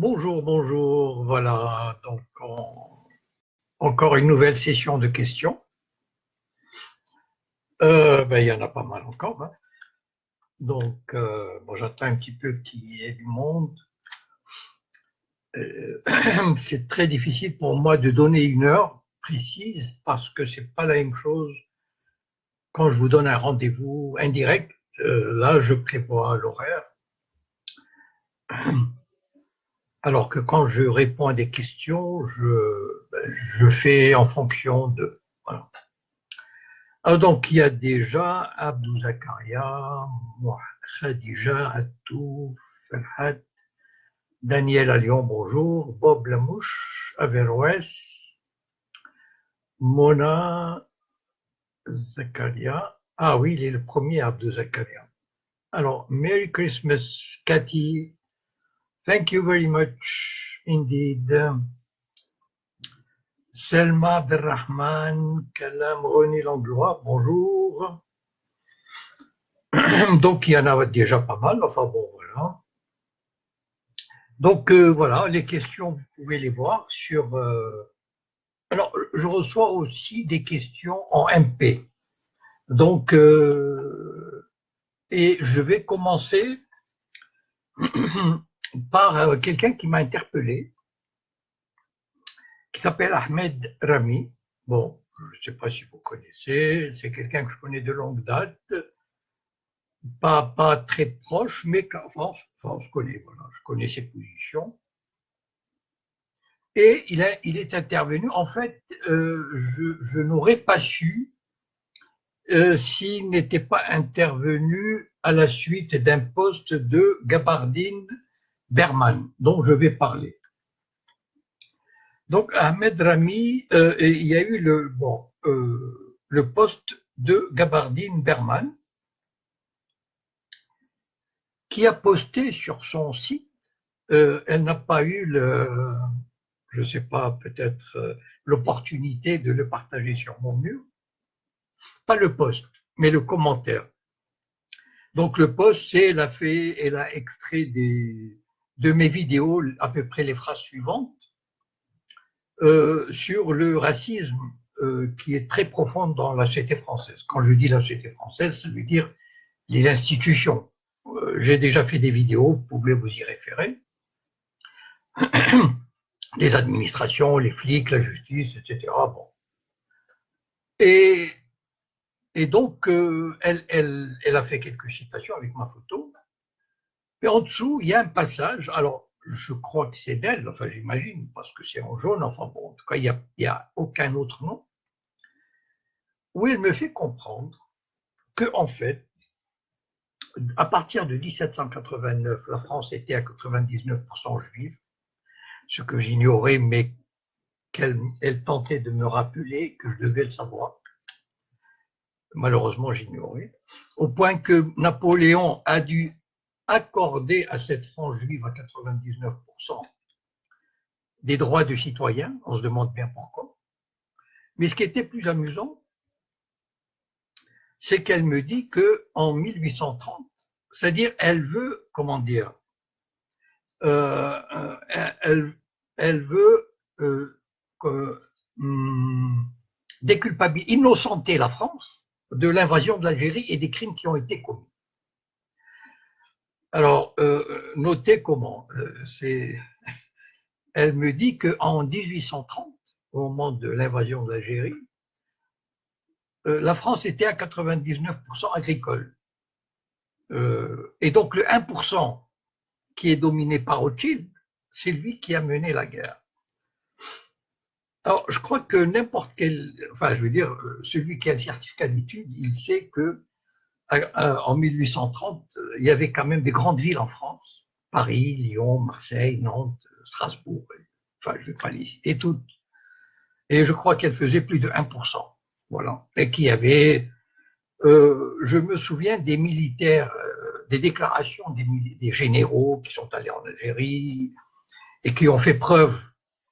Bonjour, bonjour. Voilà, donc encore une nouvelle session de questions. Il y en a pas mal encore, hein. Donc, bon, j'attends un petit peu qu'il y ait du monde. C'est très difficile pour moi de donner une heure précise parce que c'est pas la même chose quand je vous donne un rendez-vous indirect. Là, je prévois l'horaire. Alors que quand je réponds à des questions, je fais en fonction de. Voilà. Alors donc, il y a déjà Abdou Zakaria, moi, Khadija, Atou, Ferhat, Daniel à Lyon, bonjour, Bob Lamouche, Averroès, Mona, Zakaria. Ah oui, il est le premier Abdou Zakaria. Alors, Merry Christmas, Cathy. Thank you very much indeed. Selma Abdelrahman, Kalam René Langlois, bonjour. Donc, il y en a déjà pas mal, enfin bon, voilà. Donc, voilà, les questions, vous pouvez les voir sur... Alors, je reçois aussi des questions en MP. Donc, et je vais commencer par quelqu'un qui m'a interpellé, qui s'appelle Ahmed Rami. Bon, je ne sais pas si vous connaissez, c'est quelqu'un que je connais de longue date, pas très proche, mais enfin, on se connaît, voilà, je connais ses positions. Et il est intervenu. En fait, je n'aurais pas su s'il n'était pas intervenu à la suite d'un poste de Gabardine Berman, dont je vais parler. Donc, Ahmed Rami, il y a eu le poste de Gabardine Berman, qui a posté sur son site. Elle n'a pas eu je ne sais pas, peut-être l'opportunité de le partager sur mon mur. Pas le post, mais le commentaire. Donc le post, c'est elle a extrait de mes vidéos à peu près les phrases suivantes sur le racisme qui est très profond dans la société française. Quand je dis la société française, ça veut dire les institutions. J'ai déjà fait des vidéos, vous pouvez vous y référer. Les administrations, les flics, la justice, etc. Bon. Et donc, elle a fait quelques citations avec ma photo. Et en dessous, il y a un passage. Alors, je crois que c'est d'elle, enfin, j'imagine, parce que c'est en jaune. Enfin, bon, en tout cas, il y a aucun autre nom. Où elle me fait comprendre que, en fait, à partir de 1789, la France était à 99% juive, ce que j'ignorais, mais elle tentait de me rappeler que je devais le savoir. Malheureusement, j'ignorais. Au point que Napoléon a dû accorder à cette France juive à 99% des droits de citoyens. On se demande bien pourquoi. Mais ce qui était plus amusant, c'est qu'elle me dit qu'en 1830, c'est-à-dire elle veut, comment dire, euh, elle, elle veut que, innocenter la France de l'invasion de l'Algérie et des crimes qui ont été commis. Alors, notez comment. Elle me dit qu'en 1830, au moment de l'invasion de l'Algérie, la France était à 99% agricole. Et donc le 1% qui est dominé par Rothschild, c'est lui qui a mené la guerre. Alors, je crois que n'importe quel, enfin, je veux dire, celui qui a le certificat d'études, il sait que en 1830, il y avait quand même des grandes villes en France, Paris, Lyon, Marseille, Nantes, Strasbourg, enfin, je ne vais pas les citer toutes. Et je crois qu'elle faisait plus de 1%. Voilà. Et qu'il y avait, je me souviens des militaires, des déclarations des généraux qui sont allés en Algérie et qui ont fait preuve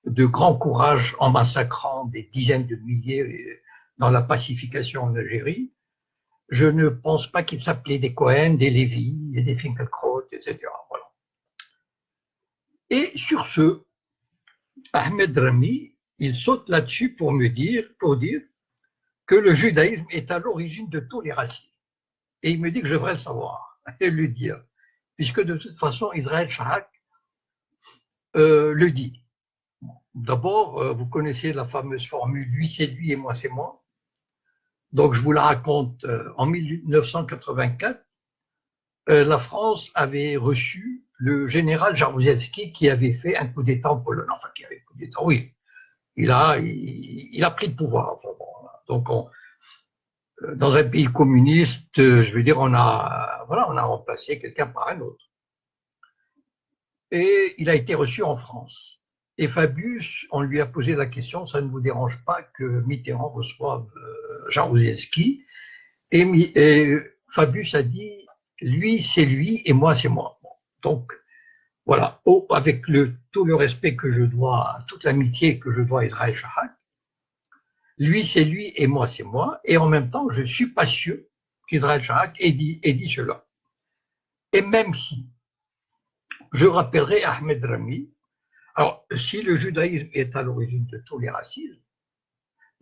de grand courage en massacrant des dizaines de milliers dans la pacification en Algérie. Je ne pense pas qu'ils s'appelaient des Cohen, des Lévy, des Finkielkraut, etc. Voilà. Et sur ce, Ahmed Rami, il saute là-dessus pour dire que le judaïsme est à l'origine de tous les racismes. Et il me dit que je devrais le savoir et le dire, puisque de toute façon, Israël Shahak le dit. D'abord, vous connaissez la fameuse formule lui c'est lui et moi c'est moi. Donc je vous la raconte. En 1984, la France avait reçu le général Jaruzelski qui avait fait un coup d'État en Pologne. Enfin, qui avait un coup d'État, oui. Il a pris le pouvoir. Enfin, bon, donc, dans un pays communiste, je veux dire, on a remplacé quelqu'un par un autre. Et il a été reçu en France. Et Fabius, on lui a posé la question, ça ne vous dérange pas que Mitterrand reçoive Jaruzelski? Et Fabius a dit, lui c'est lui et moi c'est moi. Bon, donc, voilà, avec tout le respect que je dois, toute l'amitié que je dois à Israël Shahak, lui c'est lui et moi c'est moi, et en même temps je suis pas sûr qu'Israël Shahak ait dit cela. Et même si, je rappellerai Ahmed Rami, alors si le judaïsme est à l'origine de tous les racismes,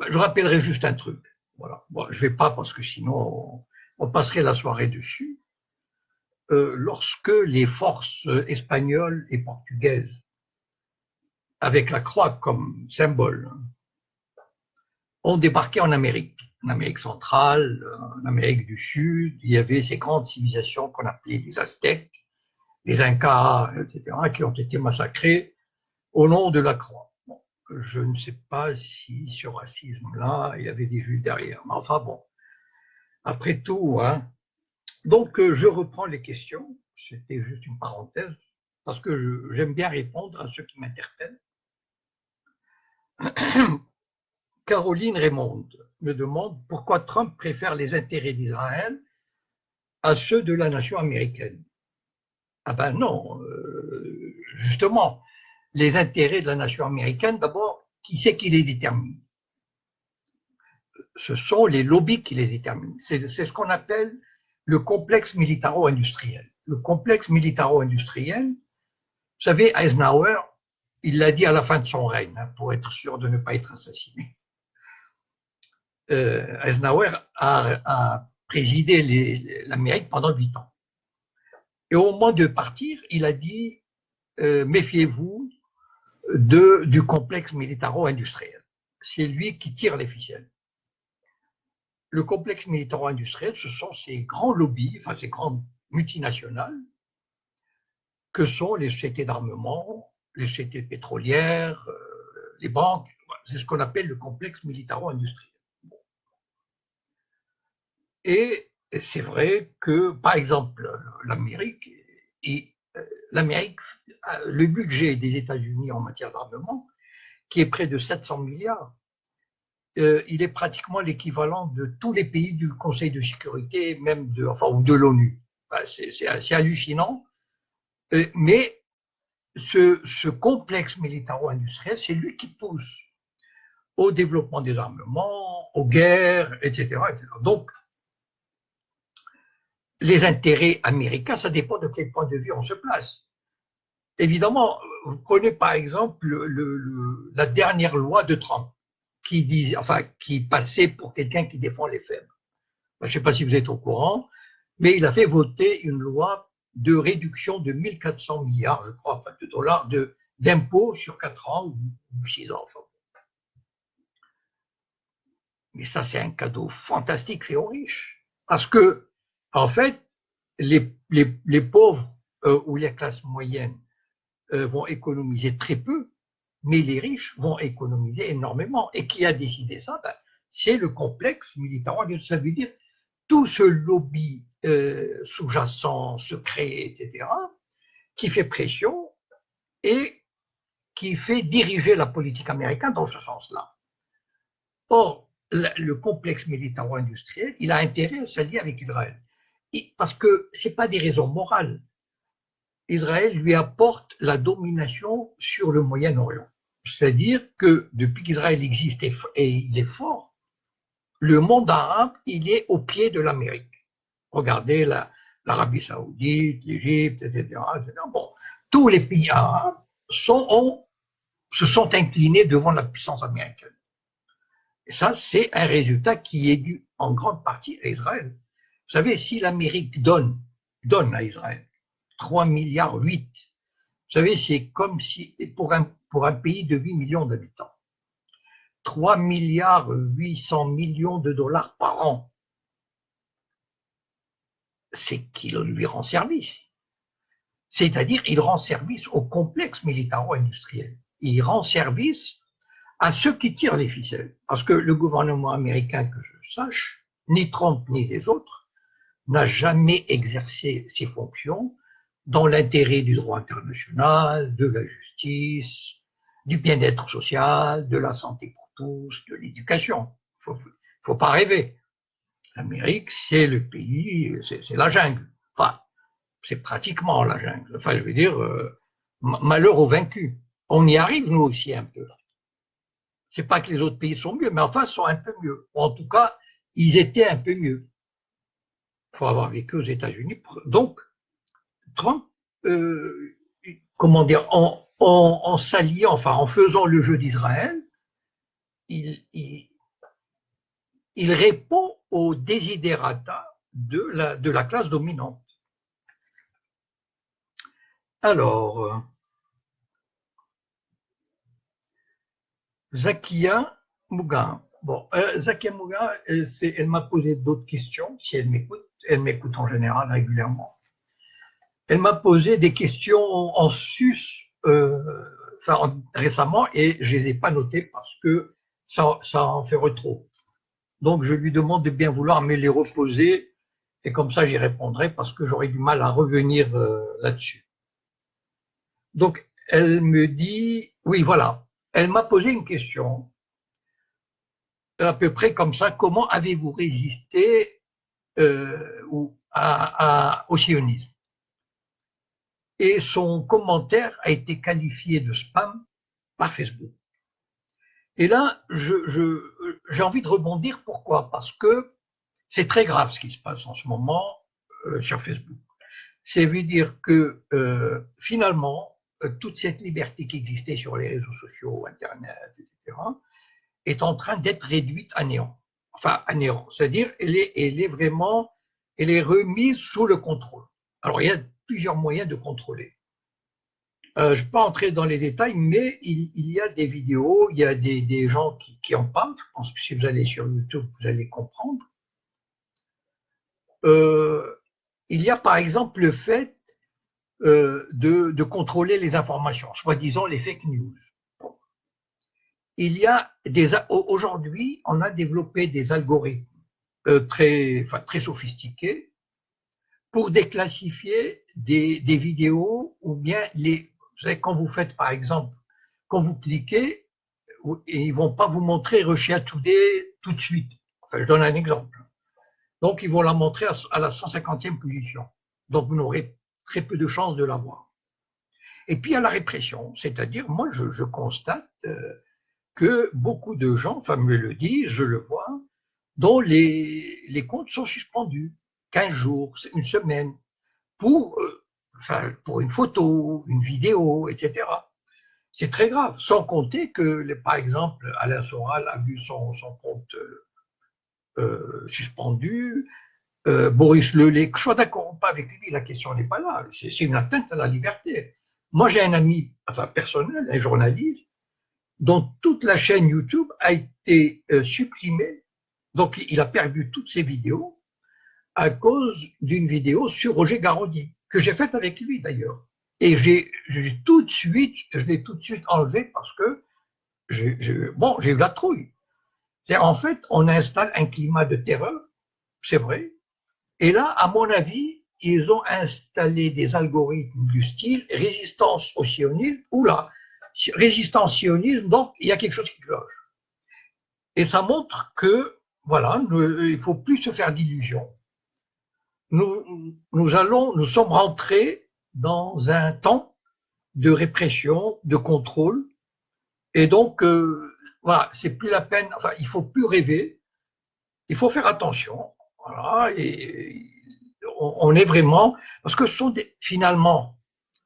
je rappellerai juste un truc. Voilà. Bon, je ne vais pas parce que sinon on passerait la soirée dessus. Lorsque les forces espagnoles et portugaises, avec la croix comme symbole, ont débarqué en Amérique centrale, en Amérique du Sud, il y avait ces grandes civilisations qu'on appelait les Aztèques, les Incas, etc., qui ont été massacrés au nom de la croix. Bon, je ne sais pas si ce racisme-là, il y avait des Juifs derrière, mais enfin bon, après tout, hein. Donc je reprends les questions, c'était juste une parenthèse, parce que j'aime bien répondre à ceux qui m'interpellent. Caroline Raymond me demande pourquoi Trump préfère les intérêts d'Israël à ceux de la nation américaine. Ah ben non, justement, les intérêts de la nation américaine, d'abord, qui c'est qui les détermine? Ce sont les lobbies qui les déterminent. C'est ce qu'on appelle le complexe militaro-industriel. Le complexe militaro-industriel, vous savez, Eisenhower, il l'a dit à la fin de son règne, hein, pour être sûr de ne pas être assassiné. Eisenhower a présidé l'Amérique pendant 8 ans. Et au moment de partir, il a dit méfiez-vous du complexe militaro-industriel. C'est lui qui tire les ficelles. Le complexe militaro-industriel, ce sont ces grands lobbies, enfin ces grandes multinationales, que sont les sociétés d'armement, les sociétés pétrolières, les banques. C'est ce qu'on appelle le complexe militaro-industriel. Et c'est vrai que, par exemple, l'Amérique, le budget des États-Unis en matière d'armement, qui est près de 700 milliards, il est pratiquement l'équivalent de tous les pays du Conseil de sécurité, même ou de l'ONU. C'est assez hallucinant. Mais ce complexe militaro-industriel, c'est lui qui pousse au développement des armements, aux guerres, etc., etc. Donc, les intérêts américains, ça dépend de quel point de vue on se place. Évidemment, vous prenez par exemple la dernière loi de Trump, qui passait pour quelqu'un qui défend les faibles. Je ne sais pas si vous êtes au courant, mais il a fait voter une loi de réduction de 1400 milliards, je crois, enfin, de dollars d'impôts sur 4 ans ou 6 ans. Enfin. Mais ça, c'est un cadeau fantastique fait aux riches. Parce que, en fait, les pauvres ou les classes moyennes vont économiser très peu, mais les riches vont économiser énormément. Et qui a décidé ça? C'est le complexe militaire. Ça veut dire tout ce lobby sous-jacent, secret, etc., qui fait pression et qui fait diriger la politique américaine dans ce sens-là. Or, le complexe militaro-industriel, il a intérêt à s'allier avec Israël. Parce que ce n'est pas des raisons morales. Israël lui apporte la domination sur le Moyen-Orient. C'est-à-dire que depuis qu'Israël existe et il est fort, le monde arabe, il est au pied de l'Amérique. Regardez l'Arabie Saoudite, l'Égypte, etc., etc. Bon, tous les pays arabes se sont inclinés devant la puissance américaine. Et ça, c'est un résultat qui est dû en grande partie à Israël. Vous savez, si l'Amérique donne à Israël 3 milliards 8, vous savez, c'est comme si, pour un pays de 8 millions d'habitants, 3 milliards 800 millions de dollars par an, c'est qu'il lui rend service. C'est-à-dire, il rend service au complexe militaro-industriel. Il rend service à ceux qui tirent les ficelles. Parce que le gouvernement américain, que je sache, ni Trump ni les autres, n'a jamais exercé ses fonctions dans l'intérêt du droit international, de la justice, du bien-être social, de la santé pour tous, de l'éducation. Il faut pas rêver. L'Amérique, c'est le pays, c'est la jungle. Enfin, c'est pratiquement la jungle. Enfin, je veux dire, malheur aux vaincus. On y arrive, nous aussi, un peu. C'est pas que les autres pays sont mieux, mais enfin, ils sont un peu mieux. Ou en tout cas, ils étaient un peu mieux. Il faut avoir vécu aux États-Unis. Donc, Trump, comment dire, en s'alliant, enfin, en faisant le jeu d'Israël, il répond aux desiderata de la classe dominante. Alors, Zakia Mouga. Bon, Zakia Mouga, elle m'a posé d'autres questions, si elle m'écoute en général régulièrement. Elle m'a posé des questions en sus récemment et je ne les ai pas notées parce que ça en ferait trop. Donc, je lui demande de bien vouloir me les reposer et comme ça, j'y répondrai parce que j'aurais du mal à revenir là-dessus. Donc, elle me dit, oui, voilà, elle m'a posé une question à peu près comme ça, comment avez-vous résisté au sionisme? Et son commentaire a été qualifié de spam par Facebook. Et là, j'ai envie de rebondir. Pourquoi? Parce que c'est très grave ce qui se passe en ce moment sur Facebook. Ça veut dire que finalement, toute cette liberté qui existait sur les réseaux sociaux, Internet, etc., est en train d'être réduite à néant. Enfin, à néant. C'est-à-dire, elle est remise sous le contrôle. Alors, il y a plusieurs moyens de contrôler. Je ne vais pas entrer dans les détails, mais il y a des vidéos, il y a des gens qui en parlent. Je pense que si vous allez sur YouTube, vous allez comprendre. Il y a par exemple le fait de contrôler les informations, soi-disant les fake news. Il y a aujourd'hui, on a développé des algorithmes très sophistiqués pour déclassifier des vidéos ou bien vous savez, quand vous faites par exemple, quand vous cliquez, et ils vont pas vous montrer Russia Today tout de suite. Enfin, je donne un exemple. Donc, ils vont la montrer à la 150e position. Donc, vous n'aurez très peu de chances de la voir. Et puis, il y a la répression, c'est-à-dire, moi, je constate que beaucoup de gens, enfin, me le disent, je le vois, dont les comptes sont suspendus, 15 jours, une semaine, pour une photo, une vidéo, etc. C'est très grave, sans compter que, par exemple, Alain Soral a vu son compte suspendu, Boris Lelay, que je sois d'accord ou pas avec lui, la question n'est pas là, c'est une atteinte à la liberté. Moi, j'ai un ami, enfin personnel, un journaliste, dont toute la chaîne YouTube a été supprimée, donc il a perdu toutes ses vidéos à cause d'une vidéo sur Roger Garaudy, que j'ai faite avec lui d'ailleurs. Et je l'ai tout de suite enlevé parce que j'ai eu la trouille. En fait, on installe un climat de terreur, c'est vrai. Et là, à mon avis, ils ont installé des algorithmes du style résistance au sionisme, ou là, résistance sionisme, donc il y a quelque chose qui cloche. Et ça montre que, voilà, il ne faut plus se faire d'illusions. Nous sommes rentrés dans un temps de répression, de contrôle, et donc, voilà, c'est plus la peine, enfin, il faut plus rêver, il faut faire attention, voilà, et on est vraiment, parce que ce sont finalement,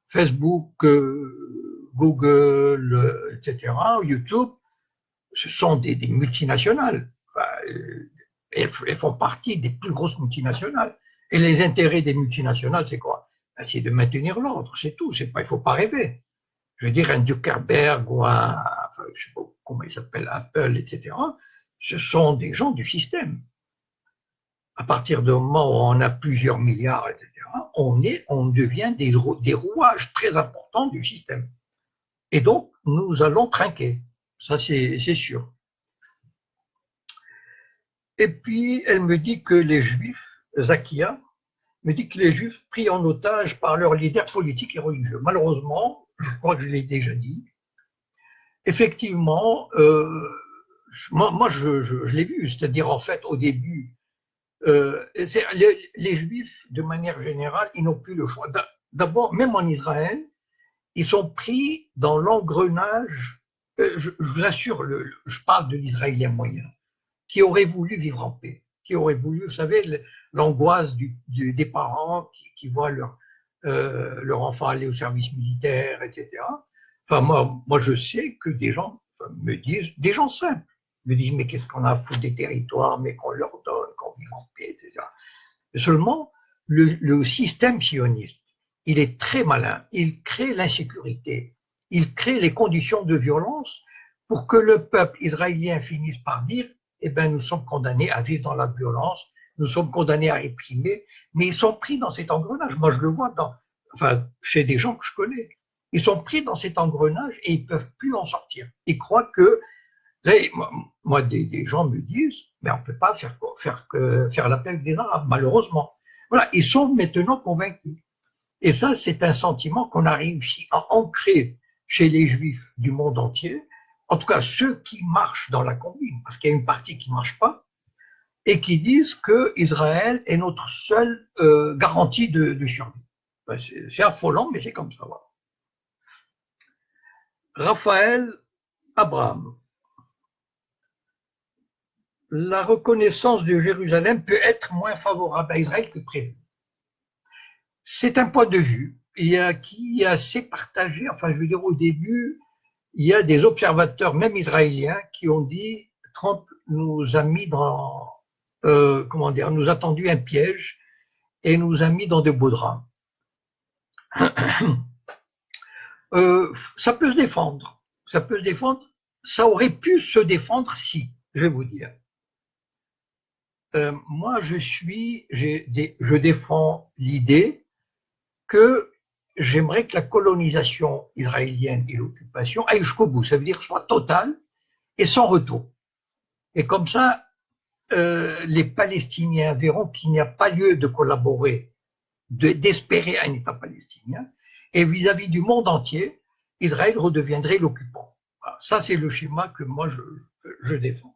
Facebook, Google, etc., YouTube, ce sont des multinationales. Enfin, elles font partie des plus grosses multinationales. Et les intérêts des multinationales, c'est quoi? Ben, c'est de maintenir l'ordre, c'est tout. Il ne faut pas rêver. Je veux dire, un Zuckerberg ou enfin, je ne sais pas comment il s'appelle, Apple, etc., ce sont des gens du système. À partir du moment où on a plusieurs milliards, etc., on devient des rouages très importants du système. Et donc, nous allons trinquer. Ça, c'est sûr. Et puis, elle me dit que les Juifs, Zakia, me dit que les Juifs pris en otage par leurs leaders politiques et religieux. Malheureusement, je crois que je l'ai déjà dit, effectivement, moi je l'ai vu, c'est-à-dire en fait au début, les Juifs, de manière générale, ils n'ont plus le choix. D'abord, même en Israël, ils sont pris dans l'engrenage, je vous assure, je parle de l'Israélien moyen, qui aurait voulu vivre en paix, qui aurait voulu, vous savez, l'angoisse des parents qui voient leur enfant aller au service militaire, etc. Enfin, moi, je sais que des gens me disent, des gens simples, me disent, mais qu'est-ce qu'on a à foutre des territoires, mais qu'on leur donne, qu'on vive en paix, etc. Seulement, le système sioniste, il est très malin, il crée l'insécurité, il crée les conditions de violence pour que le peuple israélien finisse par dire, eh bien, nous sommes condamnés à vivre dans la violence, nous sommes condamnés à réprimer, mais ils sont pris dans cet engrenage. Moi, je le vois chez des gens que je connais. Ils sont pris dans cet engrenage et ils ne peuvent plus en sortir. Ils croient que, moi, des gens me disent, mais on ne peut pas faire l'appel des Arabes, malheureusement. Voilà, ils sont maintenant convaincus. Et ça, c'est un sentiment qu'on a réussi à ancrer chez les Juifs du monde entier, en tout cas ceux qui marchent dans la combine, parce qu'il y a une partie qui ne marche pas, et qui disent que Israël est notre seule garantie de survie. Ben, c'est affolant, mais c'est comme ça. Voilà. Raphaël Abraham. La reconnaissance de Jérusalem peut être moins favorable à Israël que prévu. C'est un point de vue qui est assez partagé. Enfin, je veux dire, au début, il y a des observateurs, même israéliens, qui ont dit Trump nous a mis nous a tendu un piège et nous a mis dans de beaux draps. Ça peut se défendre. Ça peut se défendre. Ça aurait pu se défendre si, je vais vous dire. Moi, je défends l'idée que j'aimerais que la colonisation israélienne et l'occupation aillent jusqu'au bout. Ça veut dire soit totale et sans retour. Et comme ça, les Palestiniens verront qu'il n'y a pas lieu de collaborer, d'espérer un État palestinien. Et vis-à-vis du monde entier, Israël redeviendrait l'occupant. Voilà. Ça, c'est le schéma que moi, je défends.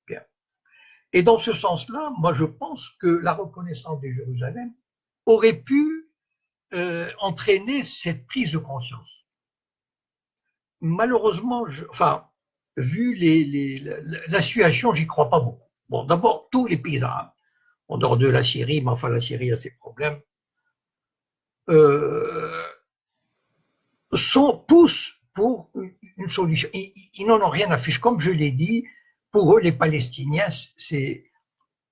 Bien. Et dans ce sens-là, moi, je pense que la reconnaissance de Jérusalem aurait pu entraîner cette prise de conscience. Malheureusement, vu la situation, j'y crois pas beaucoup. Bon, d'abord, tous les pays arabes, en dehors de la Syrie, mais enfin la Syrie a ses problèmes, poussent pour une solution. Ils n'en ont rien à fiche. Comme je l'ai dit, pour eux, les Palestiniens, c'est,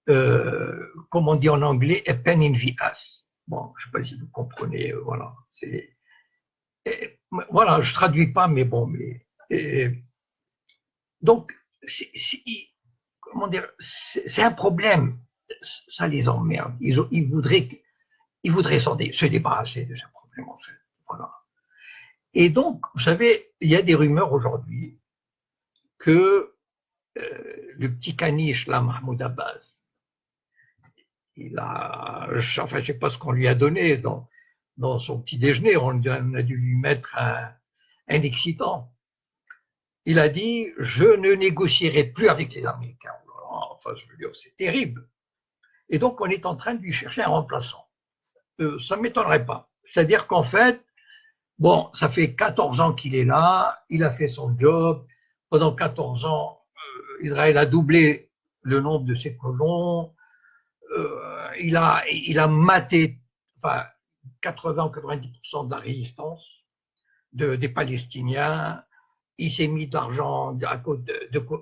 comme on dit en anglais, a pen in the ass. Bon, je ne sais pas si vous comprenez, voilà. Voilà, je ne traduis pas, mais bon, donc, comment dire, c'est un problème. Ça les emmerde. Ils voudraient se débarrasser de ce problème, en fait. Voilà. Et donc, vous savez, il y a des rumeurs aujourd'hui que le petit caniche, là, Mahmoud Abbas, enfin, je ne sais pas ce qu'on lui a donné dans son petit déjeuner, on a dû lui mettre un excitant. Il a dit, je ne négocierai plus avec les Américains. Enfin, je veux dire, c'est terrible. Et donc, on est en train de lui chercher un remplaçant. Ça ne m'étonnerait pas. C'est-à-dire qu'en fait, bon, ça fait 14 ans qu'il est là, il a fait son job. Pendant 14 ans, Israël a doublé le nombre de ses colons. Il a maté 80 ou 90% de la résistance. des Palestiniens. Il s'est mis de l'argent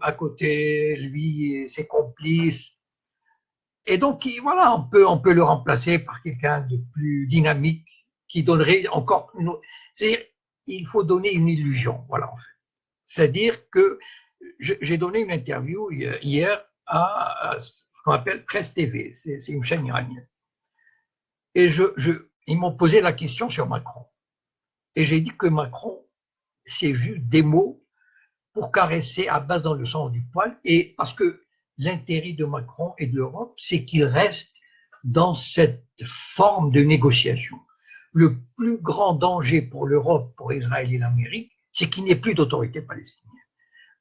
à côté, lui et ses complices. Et donc, voilà, on peut le remplacer par quelqu'un de plus dynamique qui donnerait encore une autre. C'est-à-dire, il faut donner une illusion, voilà, en fait. C'est-à-dire que j'ai donné une interview hier à ce qu'on appelle Presse TV, c'est une chaîne iranienne. Et ils m'ont posé la question sur Macron. Et j'ai dit que Macron, c'est juste des mots pour caresser à base dans le sens du poil, et parce que l'intérêt de Macron et de l'Europe, c'est qu'il reste dans cette forme de négociation. Le plus grand danger pour l'Europe, pour Israël et l'Amérique, c'est qu'il n'y ait plus d'autorité palestinienne.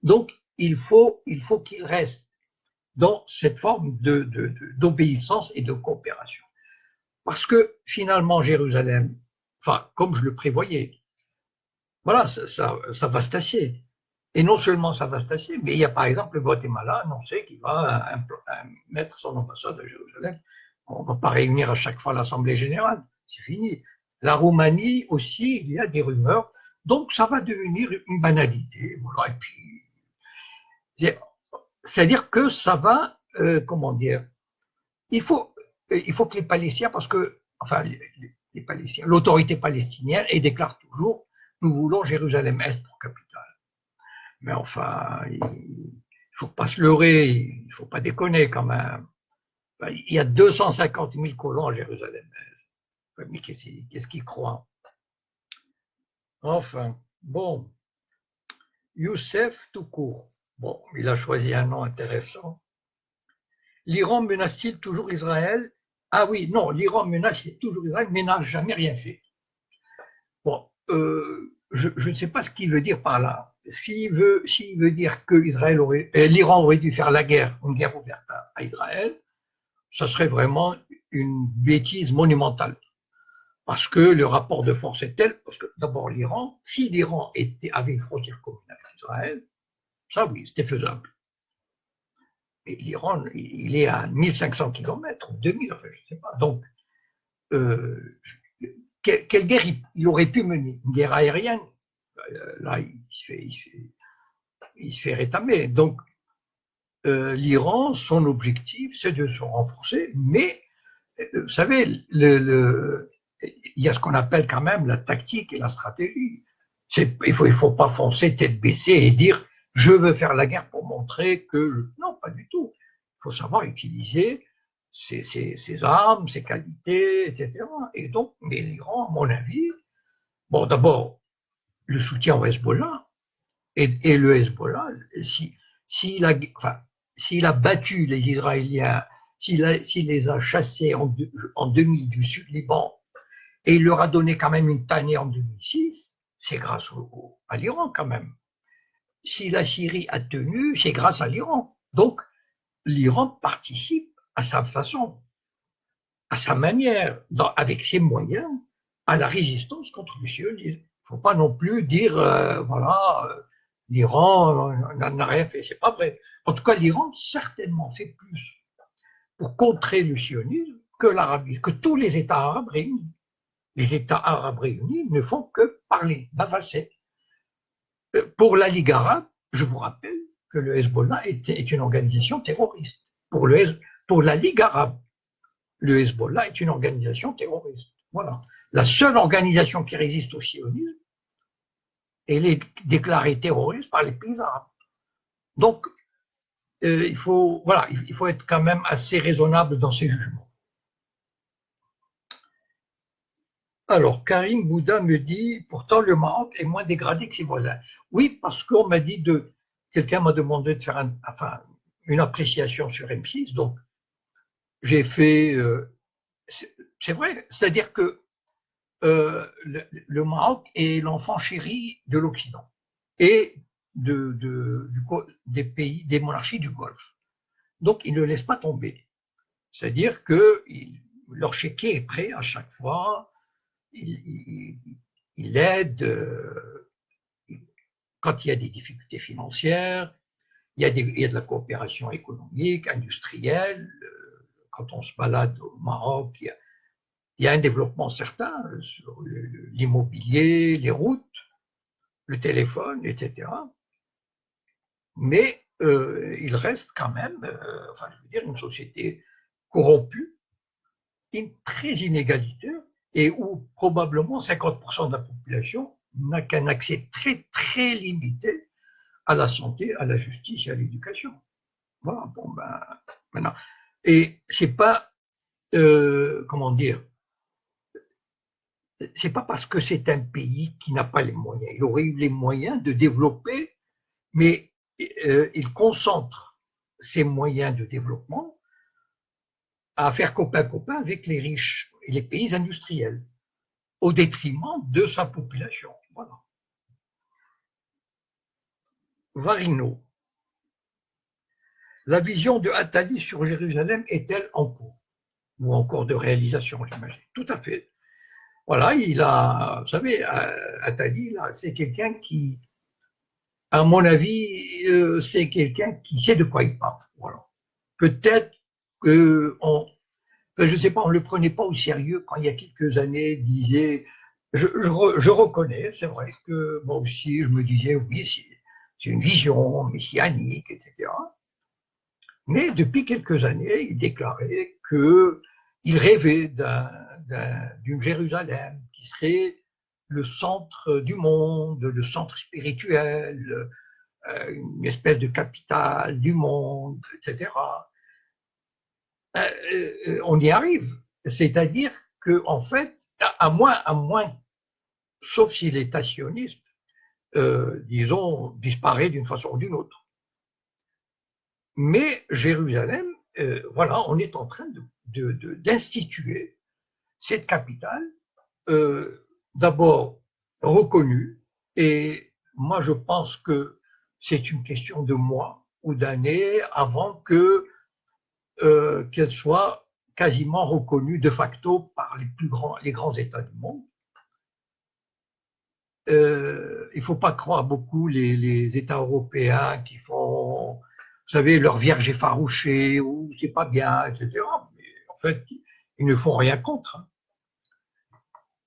Donc, il faut qu'il reste dans cette forme d'obéissance et de coopération. Parce que finalement, Jérusalem, enfin, comme je le prévoyais, voilà, ça va se tasser. Et non seulement ça va se tasser, mais il y a par exemple le Guatemala annoncé qu'il va mettre son ambassade à Jérusalem. On ne va pas réunir à chaque fois l'Assemblée générale, c'est fini. La Roumanie aussi, il y a des rumeurs, donc ça va devenir une banalité. Voilà, et puis, c'est-à-dire que ça va, comment dire, il faut que les Palestiniens, parce que, enfin, les Palestiniens, l'autorité palestinienne, et déclare toujours, nous voulons Jérusalem-Est pour capitale. Mais enfin, il ne faut pas se leurrer, il ne faut pas déconner quand même. Il y a 250 000 colons à Jérusalem-Est. Mais qu'est-ce qu'ils croient? Enfin, bon, Youssef tout court. Bon, il a choisi un nom intéressant. L'Iran menace-t-il toujours Israël? Ah oui, non, l'Iran menace toujours Israël, mais n'a jamais rien fait. Bon, je ne sais pas ce qu'il veut dire par là. S'il veut dire que l'Iran aurait dû faire une guerre ouverte à Israël, ça serait vraiment une bêtise monumentale. Parce que le rapport de force est tel, parce que d'abord si l'Iran avait une frontière commune avec Israël, ça oui, c'était faisable. Et l'Iran, il est à 1500 km, 2000, enfin, je ne sais pas. Donc, quelle guerre il aurait pu mener? Une guerre aérienne? Là, il se fait rétamer. Donc, l'Iran, son objectif, c'est de se renforcer, mais vous savez, il y a ce qu'on appelle quand même la tactique et la stratégie. Il faut pas foncer tête baissée et dire je veux faire la guerre pour montrer que non, pas du tout. Il faut savoir utiliser ses armes, ses qualités, etc. Et donc, mais l'Iran, à mon avis, bon, d'abord le soutien au Hezbollah, et le Hezbollah, s'il a battu les Israéliens, s'il les a chassés en demi du Sud-Liban, et il leur a donné quand même une tannée en 2006, c'est grâce à l'Iran quand même. Si la Syrie a tenu, c'est grâce à l'Iran. Donc, l'Iran participe à sa façon, à sa manière, avec ses moyens, à la résistance contre le sionisme. Il ne faut pas non plus dire, voilà, l'Iran n'a rien fait, c'est pas vrai. En tout cas, l'Iran certainement fait plus pour contrer le sionisme que tous les États arabes réunis. Les États arabes réunis ne font que parler, bavasser. Pour la Ligue arabe, je vous rappelle que le Hezbollah est une organisation terroriste. Pour la Ligue arabe, le Hezbollah est une organisation terroriste. Voilà. La seule organisation qui résiste au sionisme, elle est déclarée terroriste par les pays arabes. Donc, il faut être quand même assez raisonnable dans ses jugements. Alors, Karim Bouddha me dit, pourtant le Maroc est moins dégradé que ses voisins. Oui, parce qu'on m'a dit quelqu'un m'a demandé de faire une appréciation sur M6, donc j'ai fait, c'est vrai, c'est-à-dire que le Maroc est l'enfant chéri de l'Occident et des pays, des monarchies du Golfe. Donc, ils ne laissent pas tomber. C'est-à-dire que leur chéquier est prêt à chaque fois, il aide quand il y a des difficultés financières, il y a de la coopération économique, industrielle. Quand on se balade au Maroc, il y a un développement certain sur l'immobilier, les routes. le téléphone, etc. Mais il reste quand même, enfin, je veux dire, une société corrompue, très inégalitaire, et où probablement 50% de la population n'a qu'un accès très, très limité à la santé, à la justice et à l'éducation. Voilà, bon, ben, maintenant. Et c'est pas, comment dire, c'est pas parce que c'est un pays qui n'a pas les moyens. Il aurait eu les moyens de développer, mais il concentre ses moyens de développement à faire copain-copain avec les riches et les pays industriels, au détriment de sa population. Voilà. Varino. La vision de Attali sur Jérusalem est-elle en cours? Ou encore de réalisation, j'imagine. Tout à fait. Voilà, il a, vous savez, Attali, c'est quelqu'un qui, à mon avis, c'est quelqu'un qui sait de quoi il parle. Voilà. Peut-être que je ne sais pas, on ne le prenait pas au sérieux quand il y a quelques années, disait, je reconnais, c'est vrai que moi aussi, je me disais, oui, c'est une vision messianique, etc. Mais depuis quelques années, il déclarait qu'il rêvait d'une Jérusalem qui serait le centre du monde, le centre spirituel, une espèce de capitale du monde, etc. On y arrive. C'est-à-dire que, en fait, à moins, sauf si l'État sioniste, disons, disparaît d'une façon ou d'une autre. Mais Jérusalem, voilà, on est en train d'instituer cette capitale, d'abord reconnue, et moi je pense que c'est une question de mois ou d'années avant qu'elle soit quasiment reconnue de facto par les grands États du monde. Il ne faut pas croire beaucoup les États européens qui font, vous savez, leur vierge effarouchée, ou c'est pas bien, etc. Mais en fait, ils ne font rien contre.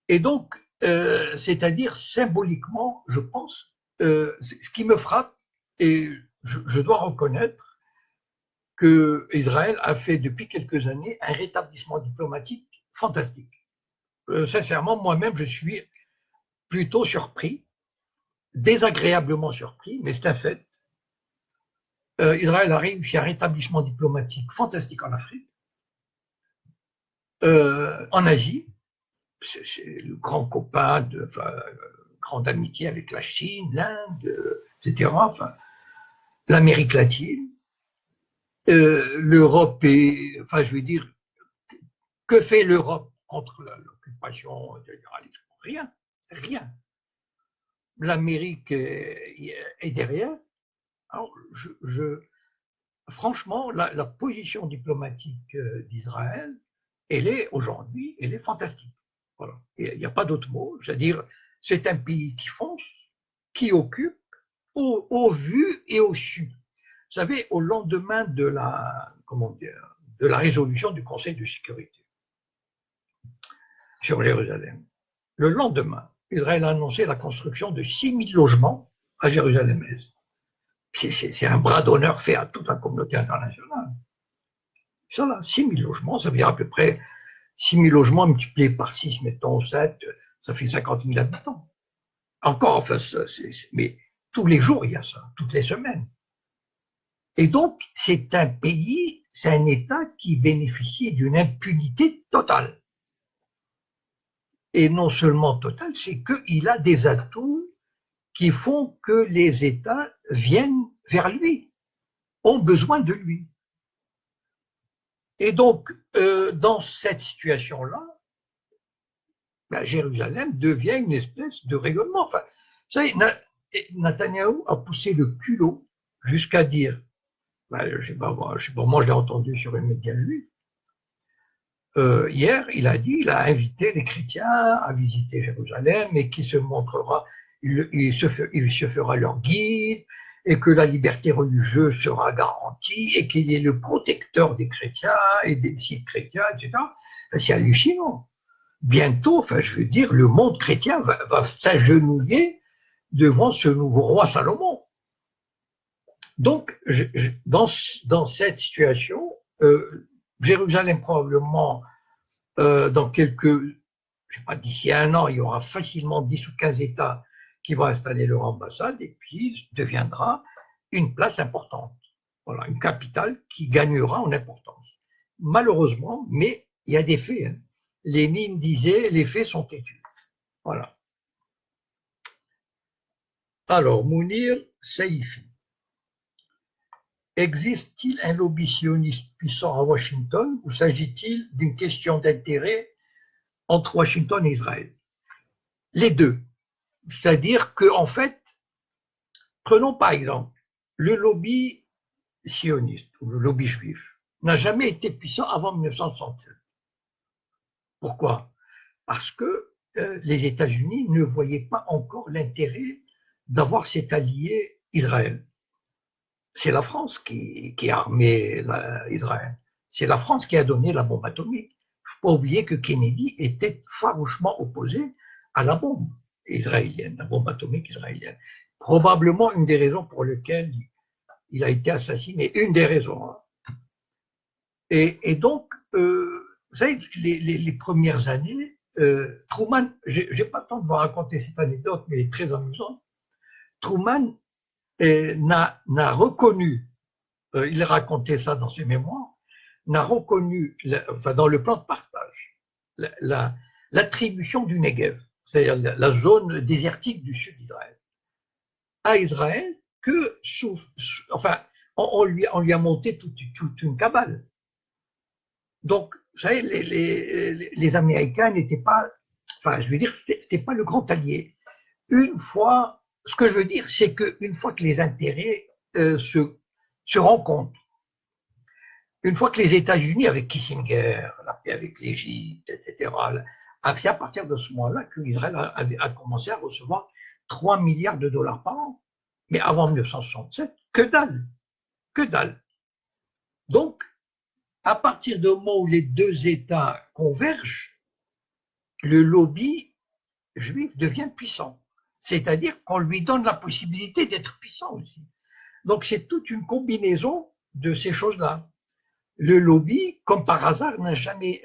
Et donc, c'est-à-dire symboliquement, je pense, ce qui me frappe, et je dois reconnaître que Israël a fait depuis quelques années un rétablissement diplomatique fantastique. Sincèrement, moi-même, je suis plutôt surpris, désagréablement surpris, mais c'est un fait. Israël a réussi un rétablissement diplomatique fantastique en Afrique, en Asie, c'est le grand copain, grande amitié avec la Chine, l'Inde, etc., enfin, l'Amérique latine, l'Europe est, enfin, je veux dire, que fait l'Europe contre l'occupation, etc. Rien, rien. L'Amérique est derrière. Alors, franchement, la position diplomatique d'Israël, elle est aujourd'hui, elle est fantastique. Voilà. Il n'y a pas d'autre mot. C'est-à-dire, c'est un pays qui fonce, qui occupe, au vu et au su. Vous savez, au lendemain de la résolution du Conseil de sécurité sur Jérusalem, le lendemain, Israël a annoncé la construction de 6 000 logements à Jérusalem-Est. C'est un bras d'honneur fait à toute la communauté internationale. Ça, là, 6 000 logements, ça veut dire à peu près 6 000 logements multipliés par 6, mettons 7, ça fait 50 000 habitants. Encore, enfin, mais tous les jours, il y a ça, toutes les semaines. Et donc, c'est un pays, c'est un État qui bénéficie d'une impunité totale. Et non seulement totale, c'est qu'il a des atouts qui font que les États viennent vers lui, ont besoin de lui. Et donc, dans cette situation-là, Jérusalem devient une espèce de rayonnement. Enfin, vous savez, Netanyahou a poussé le culot jusqu'à dire, je sais pas, moi je l'ai entendu sur une média lui, hier, il a invité les chrétiens à visiter Jérusalem et qu'il se montrera, il se fera leur guide, et que la liberté religieuse sera garantie, et qu'il est le protecteur des chrétiens et des sites chrétiens, etc. C'est hallucinant. Bientôt, enfin, je veux dire, le monde chrétien va s'agenouiller devant ce nouveau roi Salomon. Donc, dans cette situation, Jérusalem probablement, dans quelques, je sais pas, d'ici 1 an, il y aura facilement 10 ou 15 États qui vont installer leur ambassade et puis deviendra une place importante. Voilà, une capitale qui gagnera en importance. Malheureusement, mais il y a des faits. Hein. Lénine disait, les faits sont têtus. Voilà. Alors, Mounir Saifi. Existe-t-il un lobby sioniste puissant à Washington ou s'agit-il d'une question d'intérêt entre Washington et Israël? Les deux. C'est-à-dire qu'en fait, prenons par exemple le lobby sioniste ou le lobby juif n'a jamais été puissant avant 1967. Pourquoi? Parce que les États-Unis ne voyaient pas encore l'intérêt d'avoir cet allié Israël. C'est la France qui a armé Israël. C'est la France qui a donné la bombe atomique. Il ne faut pas oublier que Kennedy était farouchement opposé à la bombe israélienne, la bombe atomique israélienne. Probablement une des raisons pour lesquelles il a été assassiné, une des raisons. Hein. Et donc, vous savez, les premières années, Truman, je n'ai pas le temps de vous raconter cette anecdote, mais elle est très amusante. Truman n'a reconnu, il racontait ça dans ses mémoires, n'a reconnu, enfin dans le plan de partage, l'attribution du Negev, c'est-à-dire la zone désertique du sud d'Israël, à Israël que enfin, on lui a monté toute une cabale. Donc, vous savez, les Américains n'étaient pas, enfin, je veux dire, c'était pas le grand allié. Une fois, ce que je veux dire, c'est qu'une fois que les intérêts se rencontrent, une fois que les États-Unis, avec Kissinger, la paix avec l'Égypte, etc., c'est à partir de ce moment-là qu'Israël a commencé à recevoir 3 milliards de dollars par an. Mais avant 1967, que dalle, que dalle. Donc, à partir du moment où les deux États convergent, le lobby juif devient puissant. C'est-à-dire qu'on lui donne la possibilité d'être puissant aussi. Donc, c'est toute une combinaison de ces choses-là. Le lobby, comme par hasard, n'avait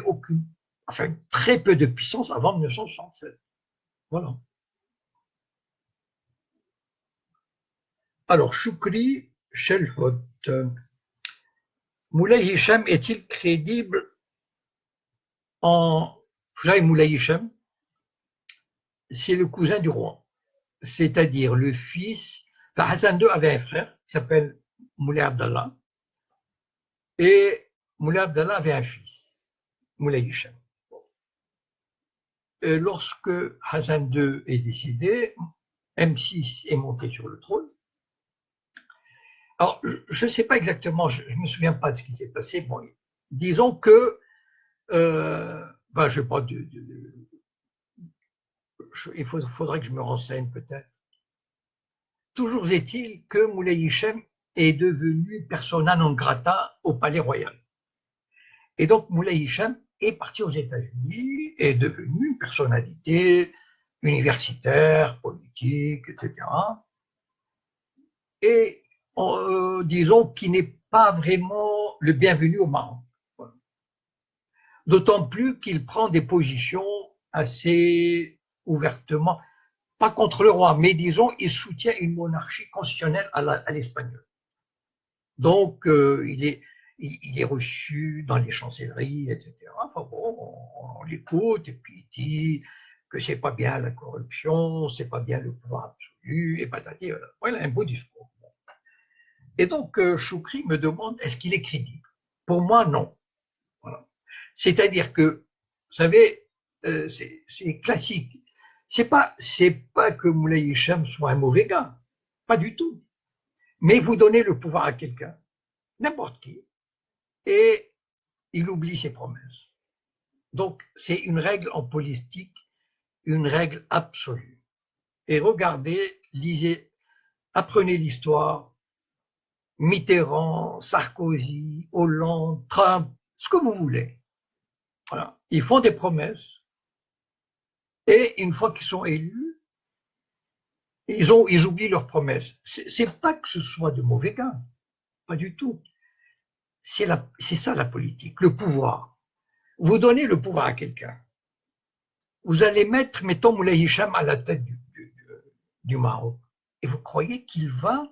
aucune, enfin très peu de puissance avant 1967. Voilà. Alors, Choukri Shelhot. Moulay Hicham est-il crédible en... Vous savez, Moulay Hicham, c'est le cousin du roi, c'est-à-dire le fils... Enfin, Hassan II avait un frère qui s'appelle Moulay Abdallah, et Moulay Abdallah avait un fils, Moulay Hicham. Et lorsque Hassan II est décédé, M6 est monté sur le trône. Alors, je ne sais pas exactement, je ne me souviens pas de ce qui s'est passé. Bon, disons que, ben, je sais pas, il faudrait que je me renseigne peut-être. Toujours est-il que Moulay Hichem est devenu persona non grata au Palais Royal. Et donc Moulay Hichem est parti aux États-Unis, est devenu une personnalité universitaire, politique, etc. Et disons qu'il n'est pas vraiment le bienvenu au Maroc. D'autant plus qu'il prend des positions assez ouvertement, pas contre le roi, mais disons, il soutient une monarchie constitutionnelle à l'espagnol. Donc, il est reçu dans les chancelleries, etc. Enfin bon, on l'écoute, et puis il dit que c'est pas bien la corruption, c'est pas bien le pouvoir absolu, et patati, voilà. Voilà un beau discours. Et donc, Choukri me demande, est-ce qu'il est crédible? Pour moi, non. Voilà. C'est-à-dire que, vous savez, c'est classique. C'est pas que Moulay Hicham soit un mauvais gars, pas du tout. Mais vous donnez le pouvoir à quelqu'un, n'importe qui, et il oublie ses promesses. Donc, c'est une règle en politique, une règle absolue. Et regardez, lisez, apprenez l'histoire, Mitterrand, Sarkozy, Hollande, Trump, ce que vous voulez. Voilà. Ils font des promesses, et une fois qu'ils sont élus, Ils oublient leurs promesses. C'est pas que ce soit de mauvais gars, pas du tout. C'est ça la politique, le pouvoir. Vous donnez le pouvoir à quelqu'un. Vous allez mettre, mettons, Moulay Hicham à la tête du Maroc. Et vous croyez qu'il va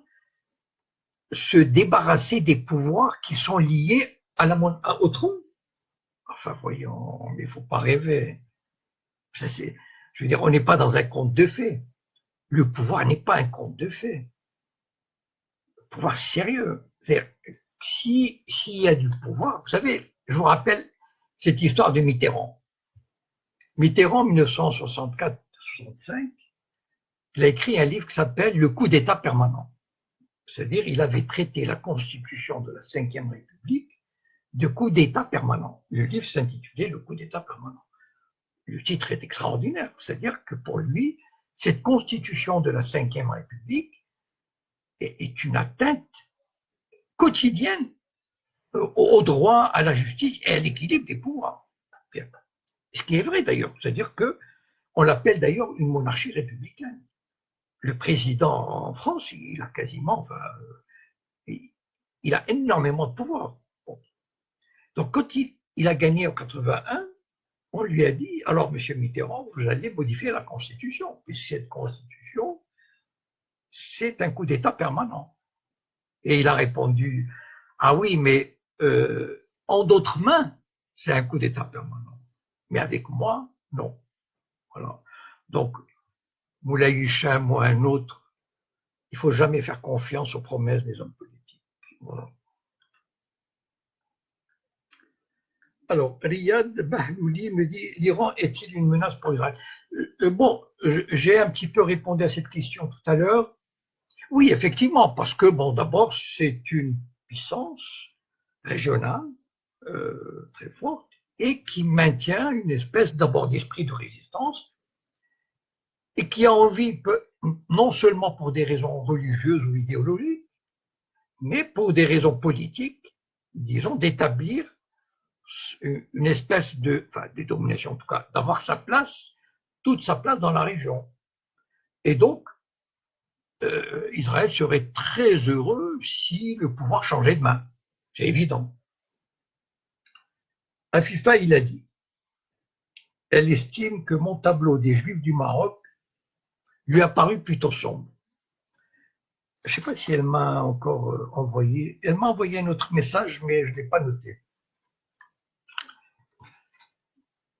se débarrasser des pouvoirs qui sont liés au trône? Enfin, voyons, mais il ne faut pas rêver. Je veux dire, on n'est pas dans un conte de fées. Le pouvoir n'est pas un conte de fées. Le pouvoir, c'est sérieux. C'est-à-dire, s'il y a du pouvoir, vous savez, je vous rappelle cette histoire de Mitterrand. Mitterrand, en 1964-65, il a écrit un livre qui s'appelle « Le coup d'État permanent ». C'est-à-dire, il avait traité la constitution de la Ve République de coup d'État permanent. Le livre s'intitulait « Le coup d'État permanent ». Le titre est extraordinaire, c'est-à-dire que pour lui, cette constitution de la Ve République est une atteinte quotidienne au droit, à la justice et à l'équilibre des pouvoirs. Ce qui est vrai d'ailleurs, c'est-à-dire qu'on l'appelle d'ailleurs une monarchie républicaine. Le président en France, il a quasiment, enfin, il a énormément de pouvoir. Bon. Donc quand il a gagné en 81, on lui a dit, alors monsieur Mitterrand, vous allez modifier la Constitution, et cette Constitution, c'est un coup d'État permanent. Et il a répondu, ah oui, mais en d'autres mains, c'est un coup d'État permanent. Mais avec moi, non. Voilà. Donc, Moulay Hicham ou un autre, il ne faut jamais faire confiance aux promesses des hommes politiques. Voilà. Alors, Riyad Bahlouli me dit, l'Iran est-il une menace pour Israël? Bon, j'ai un petit peu répondu à cette question tout à l'heure. Oui, effectivement, parce que, bon, d'abord, c'est une puissance régionale très forte et qui maintient une espèce d'abord d'esprit de résistance et qui a envie, non seulement pour des raisons religieuses ou idéologiques, mais pour des raisons politiques, disons, d'établir une espèce de domination, en tout cas, d'avoir sa place, toute sa place dans la région. Et donc, Israël serait très heureux si le pouvoir changeait de main. C'est évident. Afifa, il a dit, elle estime que mon tableau des Juifs du Maroc lui a paru plutôt sombre. Je ne sais pas si elle m'a encore envoyé. Elle m'a envoyé un autre message, mais je ne l'ai pas noté.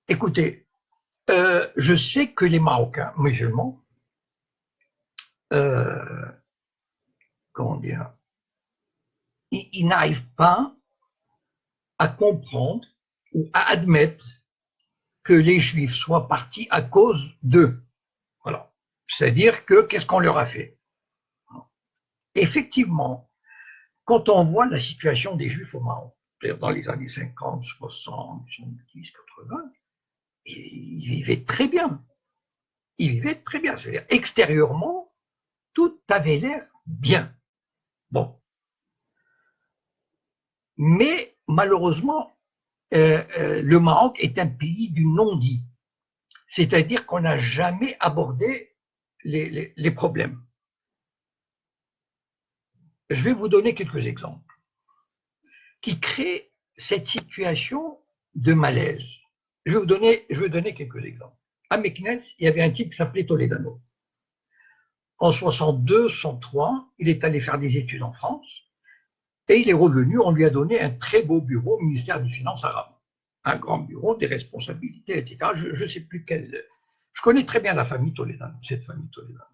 Écoutez, je sais que les Marocains musulmans, comment dire, ils n'arrivent pas à comprendre ou à admettre que les Juifs soient partis à cause d'eux. Voilà. C'est-à-dire que qu'est-ce qu'on leur a fait? Effectivement, quand on voit la situation des Juifs au Maroc, dans les années 50, 60, 70, 80, ils vivaient très bien. Ils vivaient très bien. C'est-à-dire, extérieurement, tout avait l'air bien. Bon. Mais malheureusement, le Maroc est un pays du non-dit. C'est-à-dire qu'on n'a jamais abordé les problèmes. Je vais vous donner quelques exemples qui créent cette situation de malaise. Je vais vous donner quelques exemples. À Meknès, il y avait un type qui s'appelait Toledano. En 62, 63, il est allé faire des études en France et il est revenu, on lui a donné un très beau bureau au ministère des Finances arabe. Un grand bureau, des responsabilités, etc. Je ne sais plus quel. Je connais très bien la famille Toledano, cette famille Toledano.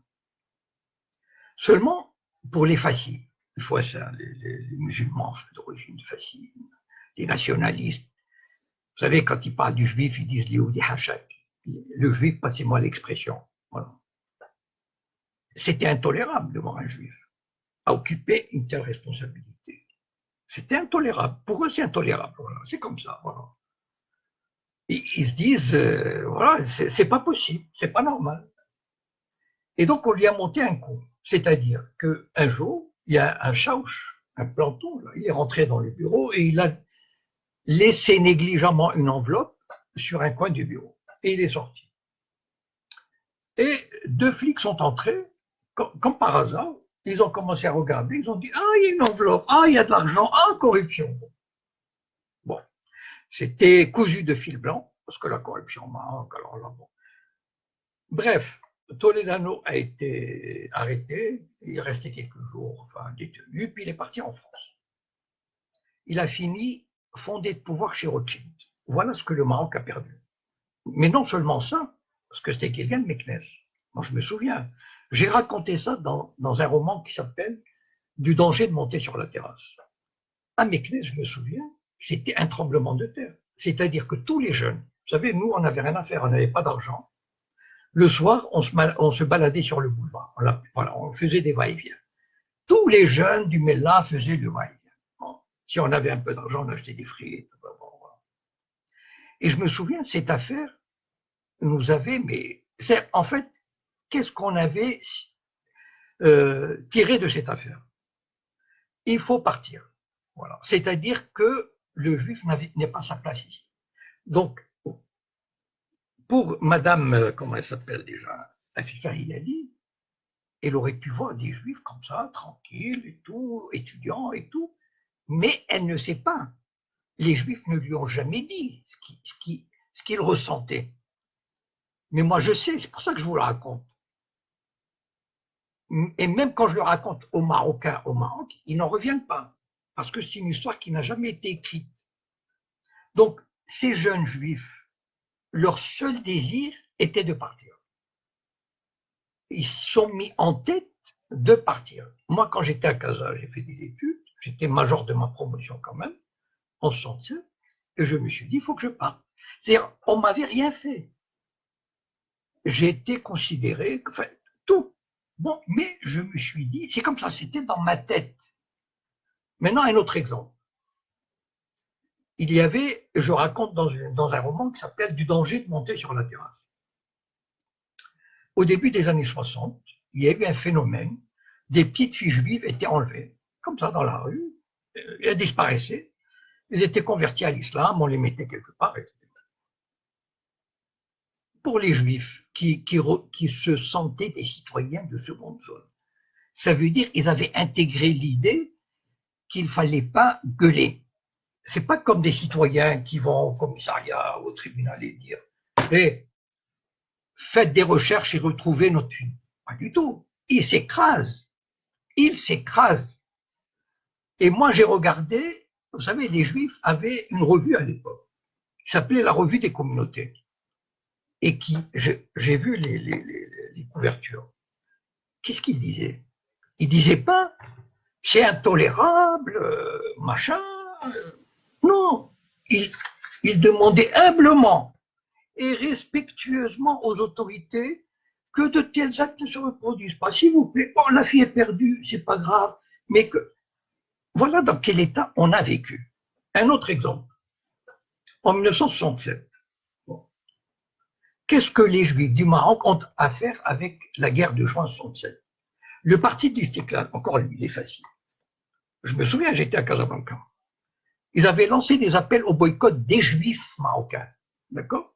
Seulement, pour les fascistes, il faut ça, les musulmans d'origine fasciste, les nationalistes. Vous savez, quand ils parlent du juif, ils disent Léoudi Hachak. Le juif, passez-moi l'expression. Voilà. C'était intolérable de voir un juif à occuper une telle responsabilité. C'était intolérable. Pour eux, c'est intolérable. Voilà. C'est comme ça. Voilà. Ils se disent, voilà, c'est pas possible, c'est pas normal. Et donc, on lui a monté un coup. C'est-à-dire qu'un jour, il y a un chaouch, un planton, là, il est rentré dans le bureau et il a laissé négligemment une enveloppe sur un coin du bureau. Et il est sorti. Et deux flics sont entrés comme par hasard, ils ont commencé à regarder, ils ont dit, ah, il y a une enveloppe, ah, il y a de l'argent, ah, corruption. Bon, c'était cousu de fil blanc, parce que la corruption au Maroc, alors là, bon. Bref, Toledano a été arrêté, il restait quelques jours, enfin, détenu, puis il est parti en France. Il a fini fondé de pouvoir chez Rothschild. Voilà ce que le Maroc a perdu. Mais non seulement ça, parce que c'était quelqu'un de Meknès. Moi, je me souviens. J'ai raconté ça dans un roman qui s'appelle Du danger de monter sur la terrasse. À Meknès, je me souviens, c'était un tremblement de terre. C'est-à-dire que tous les jeunes, vous savez, nous, on n'avait rien à faire, on n'avait pas d'argent. Le soir, on se baladait sur le boulevard. Voilà, on faisait des va-et-vient. Tous les jeunes du Mella faisaient le va-et-vient. Bon, si on avait un peu d'argent, on achetait des frites. Bon, voilà. Et je me souviens, cette affaire nous avait, mais c'est en fait, qu'est-ce qu'on avait tiré de cette affaire? Il faut partir. Voilà. C'est-à-dire que le juif n'est pas sa place ici. Donc, pour Madame, comment elle s'appelle déjà, Afifa Hilali, elle aurait pu voir des juifs comme ça, tranquilles et tout, étudiants et tout, mais elle ne sait pas. Les juifs ne lui ont jamais dit ce qu'ils ressentaient. Mais moi, je sais, c'est pour ça que je vous le raconte. Et même quand je le raconte aux Marocains au Maroc, ils n'en reviennent pas, parce que c'est une histoire qui n'a jamais été écrite. Donc, ces jeunes juifs, leur seul désir était de partir. Ils se sont mis en tête de partir. Moi, quand j'étais à Casa, j'ai fait des études, j'étais major de ma promotion quand même, en 67, et je me suis dit, il faut que je parte. C'est-à-dire, on m'avait rien fait. J'ai été considéré, enfin, tout. Bon, mais je me suis dit, c'est comme ça, c'était dans ma tête. Maintenant, un autre exemple. Il y avait, je raconte dans un roman qui s'appelle Du danger de monter sur la terrasse. Au début des années 60, il y a eu un phénomène, des petites filles juives étaient enlevées, comme ça dans la rue, elles disparaissaient, elles étaient converties à l'islam, on les mettait quelque part, etc. Pour les juifs qui se sentaient des citoyens de seconde zone, ça veut dire qu'ils avaient intégré l'idée qu'il ne fallait pas gueuler. C'est pas comme des citoyens qui vont au commissariat ou au tribunal et dire hey, faites des recherches et retrouvez notre fille. Pas du tout. Ils s'écrasent. Ils s'écrasent. Et moi, j'ai regardé, vous savez, les Juifs avaient une revue à l'époque qui s'appelait la Revue des communautés. Et j'ai vu les couvertures. Qu'est-ce qu'ils disaient? Ils disaient pas c'est intolérable, machin. Non. Ils demandaient humblement et respectueusement aux autorités que de tels actes ne se reproduisent pas. S'il vous plaît, bon, la fille est perdue, c'est pas grave, mais que voilà dans quel état on a vécu. Un autre exemple. En 1967, bon, qu'est-ce que les Juifs du Maroc ont à faire avec la guerre de juin 67? Le parti de l'Istiklal, encore lui, il est facile. Je me souviens, j'étais à Casablanca. Ils avaient lancé des appels au boycott des Juifs marocains. D'accord?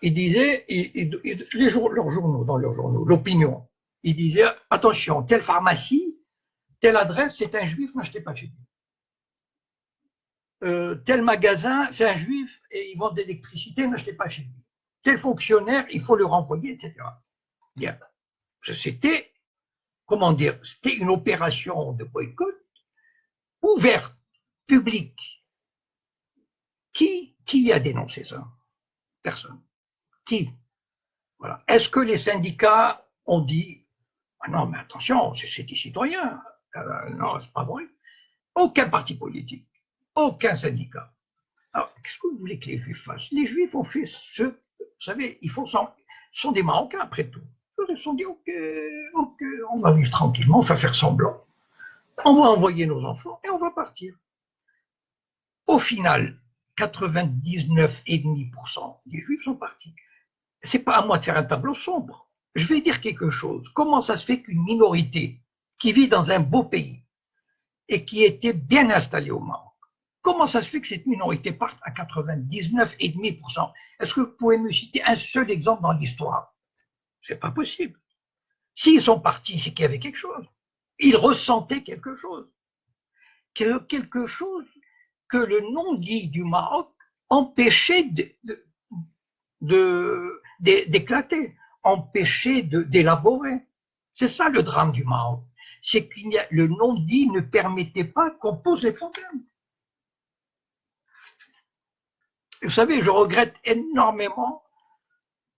Ils disaient, leurs journaux, dans leurs journaux, l'opinion, ils disaient attention, telle pharmacie, telle adresse, c'est un juif, n'achetez pas chez lui. Tel magasin, c'est un juif et ils vendent de l'électricité, n'achetez pas chez lui. Tel fonctionnaire, il faut le renvoyer, etc. Bien. C'était, comment dire, c'était une opération de boycott ouverte, publique. Qui a dénoncé ça? Personne. Qui? Voilà. Est-ce que les syndicats ont dit ah non, mais attention, c'est des citoyens? Non, c'est pas vrai. Aucun parti politique, aucun syndicat. Alors, qu'est-ce que vous voulez que les Juifs fassent? Les Juifs ont fait vous savez, ils sont des Marocains après tout. Ils se sont dit ok, on va vivre tranquillement, on va faire semblant, on va envoyer nos enfants et on va partir. Au final, 99,5% des Juifs sont partis. C'est pas à moi de faire un tableau sombre. Je vais dire quelque chose. Comment ça se fait qu'une minorité qui vit dans un beau pays et qui était bien installée au Maroc, comment ça se fait que cette minorité parte à 99,5%? Est-ce que vous pouvez me citer un seul exemple dans l'histoire? C'est pas possible. S'ils sont partis, c'est qu'il y avait quelque chose. Ils ressentaient quelque chose. Quelque chose que le non-dit du Maroc empêchait d'éclater, empêchait d'élaborer. C'est ça le drame du Maroc. C'est que le non-dit ne permettait pas qu'on pose les problèmes. Vous savez, je regrette énormément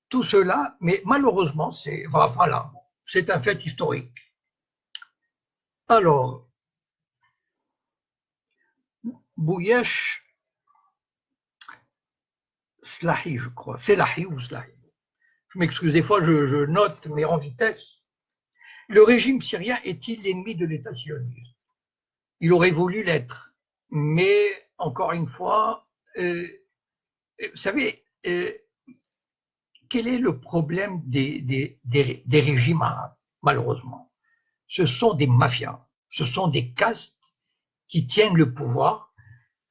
tout cela, mais malheureusement, voilà, c'est un fait historique. Alors, Bouyesh Slahi, je crois, c'est Lahi ou Slahi. Je m'excuse, des fois je note, mais en vitesse. Le régime syrien est-il l'ennemi de l'État sioniste? Il aurait voulu l'être, mais encore une fois, vous savez, quel est le problème des régimes arabes, malheureusement? Ce sont des mafias, ce sont des castes qui tiennent le pouvoir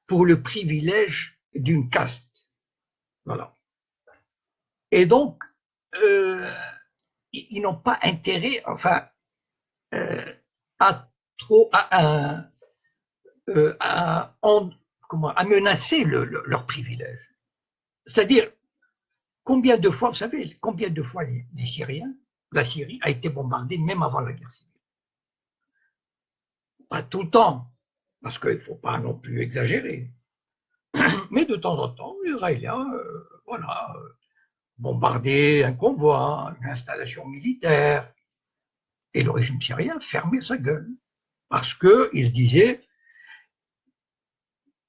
pour le privilège d'une caste. Voilà. Et donc, ils n'ont pas intérêt, enfin, à menacer leur privilège. C'est-à-dire, combien de fois, vous savez, combien de fois les Syriens, la Syrie a été bombardée même avant la guerre civile? Pas tout le temps, parce qu'il ne faut pas non plus exagérer. Mais de temps en temps, les Israéliens, voilà, bombardaient un convoi, une installation militaire, et le régime syrien fermait sa gueule, parce qu'il se disait,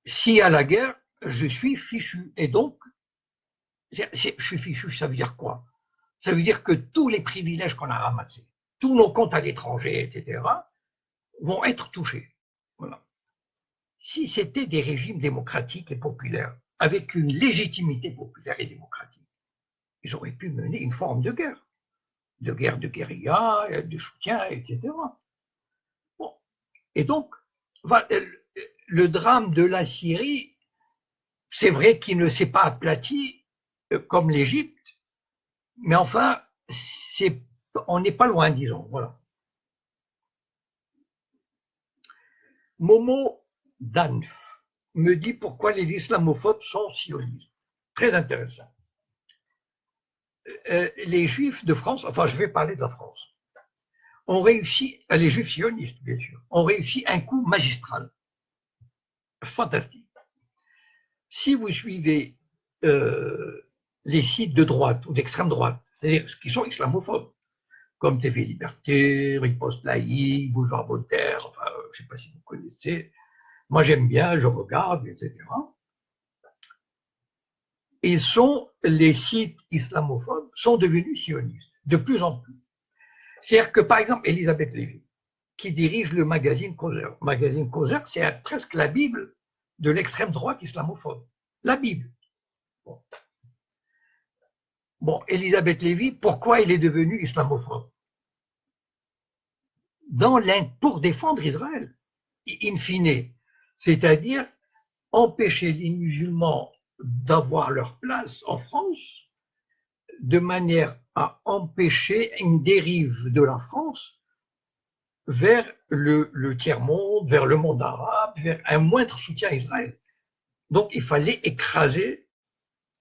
s'il y a la guerre, je suis fichu. Et donc, je suis fichu, ça veut dire quoi? Ça veut dire que tous les privilèges qu'on a ramassés, tous nos comptes à l'étranger, etc., vont être touchés. Voilà. Si c'était des régimes démocratiques et populaires, avec une légitimité populaire et démocratique, ils auraient pu mener une forme de guerre de guérilla, de soutien, etc. Bon. Et donc, le drame de la Syrie, c'est vrai qu'il ne s'est pas aplati comme l'Égypte, mais enfin, on n'est pas loin, disons. Voilà. Momo Danf me dit pourquoi les islamophobes sont sionistes. Très intéressant. Les juifs de France, enfin je vais parler de la France, ont réussi, les juifs sionistes bien sûr, ont réussi un coup magistral. Fantastique. Si vous suivez les sites de droite ou d'extrême droite, c'est-à-dire ceux qui sont islamophobes, comme TV Liberté, Riposte Laïque, Boulevard Voltaire, enfin, je ne sais pas si vous connaissez, moi j'aime bien, je regarde, etc. Et les sites islamophobes sont devenus sionistes, de plus en plus. C'est-à-dire que, par exemple, Elisabeth Lévy, qui dirige le magazine Causeur. Le magazine Causeur, c'est presque la Bible de l'extrême droite islamophobe. La Bible. Bon, Elisabeth Lévy, pourquoi elle est devenue islamophobe? Pour défendre Israël, in fine, c'est-à-dire empêcher les musulmans d'avoir leur place en France, de manière à empêcher une dérive de la France vers le tiers-monde, vers le monde arabe, vers un moindre soutien à Israël. Donc il fallait écraser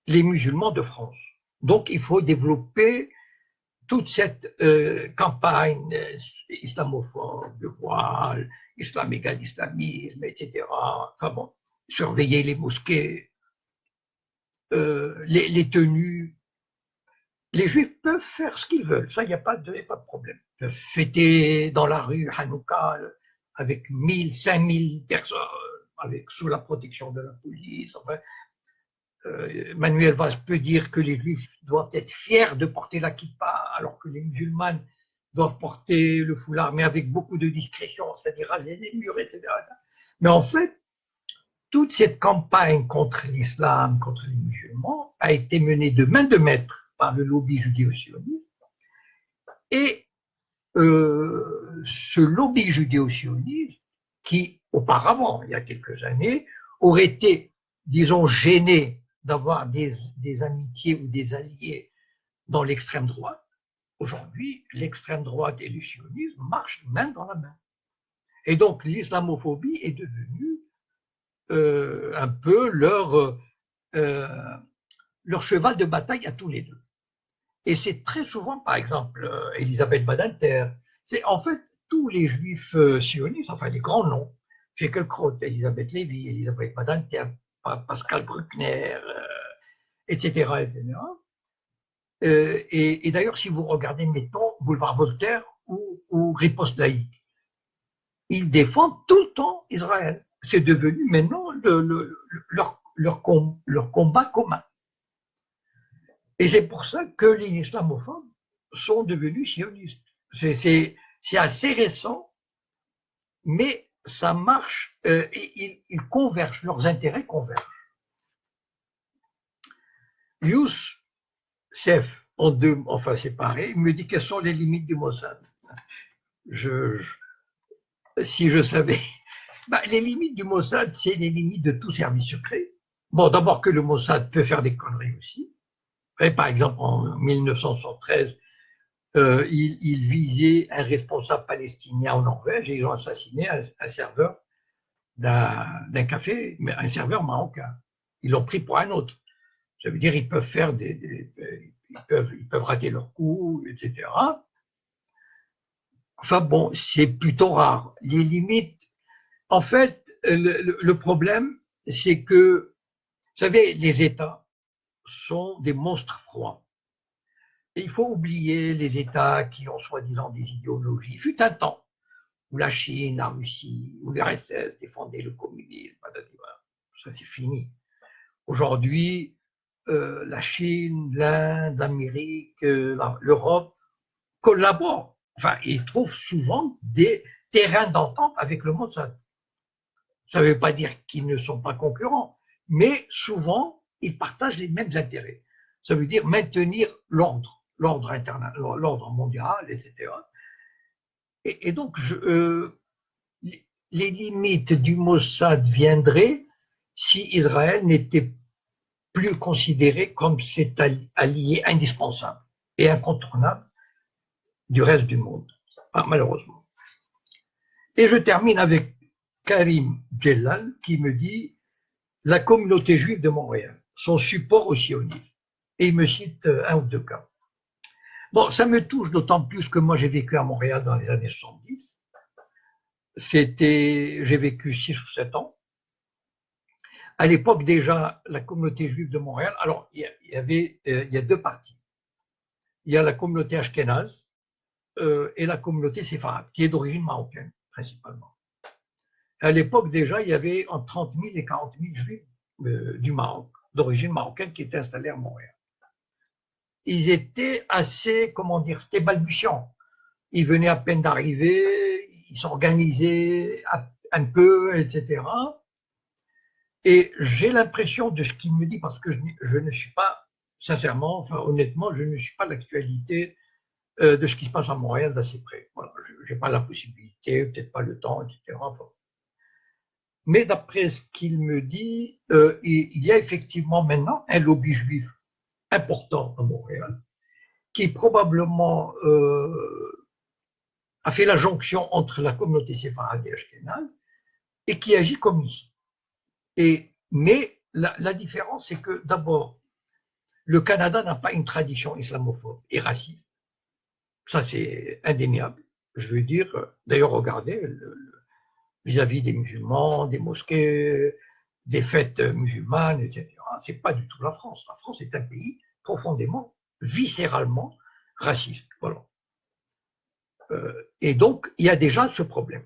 les musulmans de France. Donc il faut développer toute cette campagne islamophobe, de voile, islam égale islamisme, etc. Enfin bon, surveiller les mosquées, les tenues. Les juifs peuvent faire ce qu'ils veulent, ça, il n'y a pas de problème. Ils peuvent fêter dans la rue Hanouka avec 1000, 5000 personnes, sous la protection de la police. Enfin, Manuel Valls peut dire que les juifs doivent être fiers de porter la kippa, alors que les musulmanes doivent porter le foulard, mais avec beaucoup de discrétion, c'est-à-dire raser les murs, etc. Mais en fait, toute cette campagne contre l'islam, contre les musulmans, a été menée de main de maître par le lobby judéo-sioniste. Et ce lobby judéo-sioniste, qui auparavant, il y a quelques années, aurait été, disons, gêné d'avoir des amitiés ou des alliés dans l'extrême droite, aujourd'hui, l'extrême droite et le sionisme marchent main dans la main. Et donc, l'islamophobie est devenue un peu leur cheval de bataille à tous les deux. Et c'est très souvent, par exemple, Elisabeth Badinter, c'est en fait tous les juifs sionistes, enfin les grands noms, Finkielkraut, Elisabeth Lévy, Elisabeth Badinter, Pascal Bruckner, etc., etc. Et d'ailleurs, si vous regardez, mettons, Boulevard Voltaire ou Riposte laïque, ils défendent tout le temps Israël. C'est devenu maintenant leur combat commun. Et c'est pour ça que les islamophobes sont devenus sionistes. C'est assez récent, mais ça marche, ils convergent, leurs intérêts convergent. Youssef, en deux, enfin séparés, me dit quelles sont les limites du Mossad. Si je savais. Les limites du Mossad, c'est les limites de tout service secret. Bon, d'abord que le Mossad peut faire des conneries aussi. Et par exemple, en 1973, il visait un responsable palestinien en Norvège et ils ont assassiné un serveur d'un café, mais un serveur marocain. Ils l'ont pris pour un autre. Ça veut dire qu'ils peuvent faire ils peuvent rater leur coup, etc. Enfin bon, c'est plutôt rare. Les limites, en fait, le problème, c'est que, vous savez, les États sont des monstres froids. Et il faut oublier les États qui ont soi-disant des idéologies. Il fut un temps où la Chine, la Russie, ou l'URSS défendaient le communisme. Ça, c'est fini. Aujourd'hui, la Chine, l'Inde, l'Amérique, l'Europe collaborent. Enfin, ils trouvent souvent des terrains d'entente avec le Mossad. Ça ne veut pas dire qu'ils ne sont pas concurrents, mais souvent, ils partagent les mêmes intérêts. Ça veut dire maintenir l'ordre mondial, etc. Et donc, les limites du Mossad viendraient si Israël n'était plus considéré comme cet allié indispensable et incontournable du reste du monde, malheureusement. Et je termine avec Karim Djellal qui me dit la communauté juive de Montréal, son support au sionisme. Et il me cite un ou deux cas. Bon, ça me touche d'autant plus que moi j'ai vécu à Montréal dans les années 70. J'ai vécu 6 ou 7 ans. À l'époque déjà, la communauté juive de Montréal, alors il y a deux parties. Il y a la communauté ashkénaze et la communauté séfarade, qui est d'origine marocaine principalement. À l'époque déjà, il y avait entre 30 000 et 40 000 juifs du Maroc, d'origine marocaine, qui étaient installés à Montréal. Ils étaient assez, comment dire, c'était balbutiant. Ils venaient à peine d'arriver, ils s'organisaient un peu, etc. Et j'ai l'impression de ce qu'il me dit, parce que je ne suis pas, sincèrement, enfin honnêtement, je ne suis pas l'actualité de ce qui se passe à Montréal d'assez près. Voilà, je n'ai pas la possibilité, peut-être pas le temps, etc. Enfin, mais d'après ce qu'il me dit, il y a effectivement maintenant un lobby juif important à Montréal, qui probablement a fait la jonction entre la communauté séfarade et ashkénaze, et qui agit comme ici. Mais la différence, c'est que d'abord, le Canada n'a pas une tradition islamophobe et raciste. Ça, c'est indéniable. Je veux dire, d'ailleurs, regardez, vis-à-vis des musulmans, des mosquées, des fêtes musulmanes, etc. C'est pas du tout la France. La France est un pays profondément, viscéralement raciste. Voilà. Et donc, il y a déjà ce problème.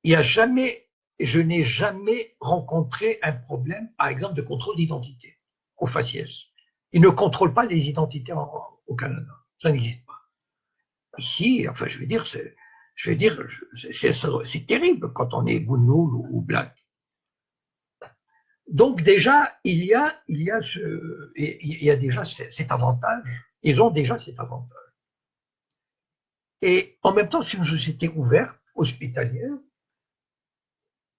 Je n'ai jamais rencontré un problème, par exemple, de contrôle d'identité au faciès. Ils ne contrôlent pas les identités au Canada. Ça n'existe pas. Ici, enfin, je veux dire, c'est terrible quand on est Gounoul ou Black. Donc déjà, il y a déjà cet avantage. Ils ont déjà cet avantage. Et en même temps, c'est une société ouverte, hospitalière,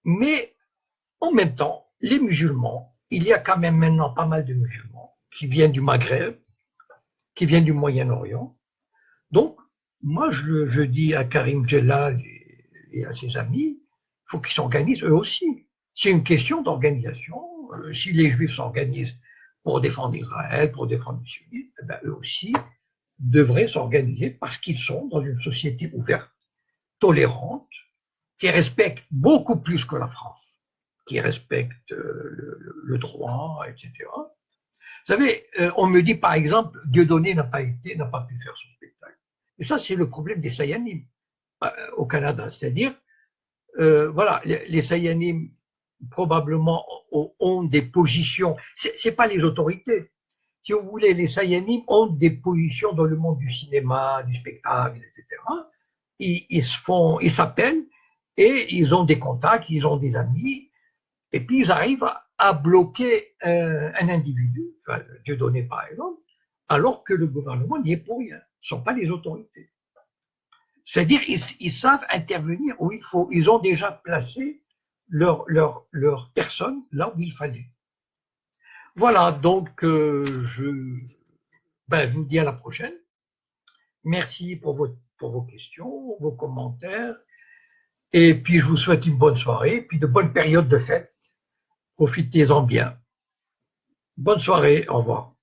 mais en même temps, les musulmans, il y a quand même maintenant pas mal de musulmans qui viennent du Maghreb, qui viennent du Moyen-Orient. Donc, moi, je dis à Karim Djellal et à ses amis, il faut qu'ils s'organisent eux aussi. C'est une question d'organisation. Si les Juifs s'organisent pour défendre Israël, pour défendre les sionistes, eh ben, eux aussi devraient s'organiser parce qu'ils sont dans une société ouverte, tolérante, qui respecte beaucoup plus que la France, qui respecte le droit, etc. Vous savez, on me dit par exemple, Dieudonné n'a pas pu faire son spectacle. Et ça, c'est le problème des Sayanim au Canada. C'est-à-dire, voilà, les Sayanim probablement ont des positions. C'est pas les autorités. Si vous voulez, les Sayanim ont des positions dans le monde du cinéma, du spectacle, etc. Ils s'appellent et ils ont des contacts, ils ont des amis, et puis ils arrivent à bloquer un individu, enfin, Dieudonné par exemple, alors que le gouvernement n'y est pour rien. Ce ne sont pas les autorités. C'est-à-dire ils savent intervenir où il faut. Ils ont déjà placé leur personne là où il fallait. Voilà, donc je vous dis à la prochaine. Merci pour vos questions, vos commentaires. Et puis je vous souhaite une bonne soirée, puis de bonnes périodes de fête. Profitez-en bien. Bonne soirée, au revoir.